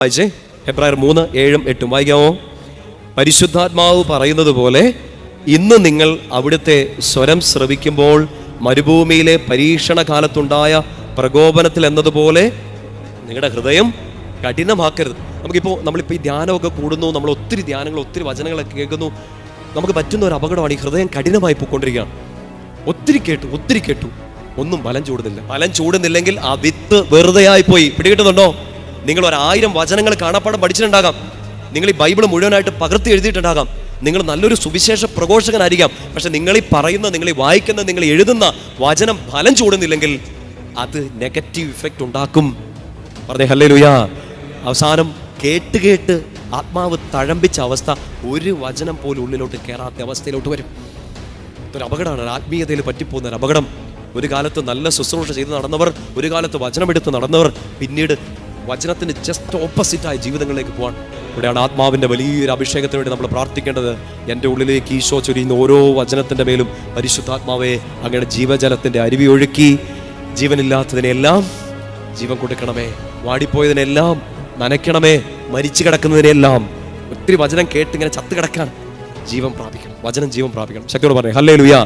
വായിച്ചേ, ഹെബ്രായർ 3:7-8 വായിക്കാമോ? പരിശുദ്ധാത്മാവ് പറയുന്നത് പോലെ ഇന്ന് നിങ്ങൾ അവിടുത്തെ സ്വരം ശ്രവിക്കുമ്പോൾ മരുഭൂമിയിലെ പരീക്ഷണ കാലത്തുണ്ടായ പ്രകോപനത്തിൽ എന്നതുപോലെ നിങ്ങളുടെ ഹൃദയം കഠിനമാക്കരുത്. നമ്മളിപ്പോൾ ഈ ധ്യാനമൊക്കെ കൂടുന്നു, നമ്മൾ ഒത്തിരി ധ്യാനങ്ങൾ, ഒത്തിരി വചനങ്ങളൊക്കെ കേൾക്കുന്നു. നമുക്ക് പറ്റുന്ന ഒരു അപകടമാണ് ഈ ഹൃദയം കഠിനമായി പോയിക്കൊണ്ടിരിക്കുകയാണ്. ഒത്തിരി കേട്ടു, ഒന്നും ബലം ചൂടുന്നില്ലെങ്കിൽ ആ വിത്ത് വെറുതെ ആയിപ്പോയി. പിടികിട്ടുന്നുണ്ടോ? നിങ്ങൾ 1000 വചനങ്ങൾ കാണാപ്പാടം പഠിച്ചിട്ടുണ്ടാകാം, നിങ്ങൾ ഈ ബൈബിൾ മുഴുവനായിട്ട് പകർത്തി എഴുതിയിട്ടുണ്ടാകാം, നിങ്ങൾ നല്ലൊരു സുവിശേഷ പ്രഘോഷകനായിരിക്കാം. പക്ഷെ നിങ്ങൾ ഈ പറയുന്ന, നിങ്ങൾ ഈ വായിക്കുന്ന, നിങ്ങൾ എഴുതുന്ന വചനം ഫലം ചൂടുന്നില്ലെങ്കിൽ അത് നെഗറ്റീവ് ഇഫക്റ്റ് ഉണ്ടാക്കും. പറഞ്ഞേ ഹല്ലേലൂയാ. അവസാനം കേട്ട് ആത്മാവ് തഴമ്പിച്ച അവസ്ഥ, ഒരു വചനം പോലും ഉള്ളിലോട്ട് കയറാത്ത അവസ്ഥയിലോട്ട് വരും. ഇതൊരു അപകടമാണ്, ആത്മീയതയിൽ പറ്റിപ്പോകുന്ന ഒരു അപകടം. ഒരു കാലത്ത് നല്ല ശുശ്രൂഷ ചെയ്ത് നടന്നവർ, ഒരു കാലത്ത് വചനമെടുത്ത് നടന്നവർ, പിന്നീട് വചനത്തിന് ജസ്റ്റ് ഓപ്പോസിറ്റായ ജീവിതങ്ങളിലേക്ക് പോകാൻ. ഇവിടെയാണ് ആത്മാവിൻ്റെ വലിയൊരു അഭിഷേകത്തിന് വേണ്ടി നമ്മൾ പ്രാർത്ഥിക്കേണ്ടത്. എൻ്റെ ഉള്ളിലേക്ക് ഈശോ ചൊരിയുന്ന ഓരോ വചനത്തിൻ്റെ മേലും പരിശുദ്ധാത്മാവെ അങ്ങയുടെ ജീവജലത്തിൻ്റെ അരുവി ഒഴുക്കി ജീവനില്ലാത്തതിനെല്ലാം ജീവൻ കൊടുക്കണമേ, വാടിപ്പോയതിനെല്ലാം നനയ്ക്കണമേ, മരിച്ചു കിടക്കുന്നതിനെല്ലാം. ഒത്തിരി വചനം കേട്ട് ഇങ്ങനെ ചത്ത് കിടക്കാൻ ജീവൻ പ്രാപിക്കണം, വചനം ജീവൻ പ്രാപിക്കണം. ശക്തിയോട് പറഞ്ഞേ ഹല്ലേലൂയാ.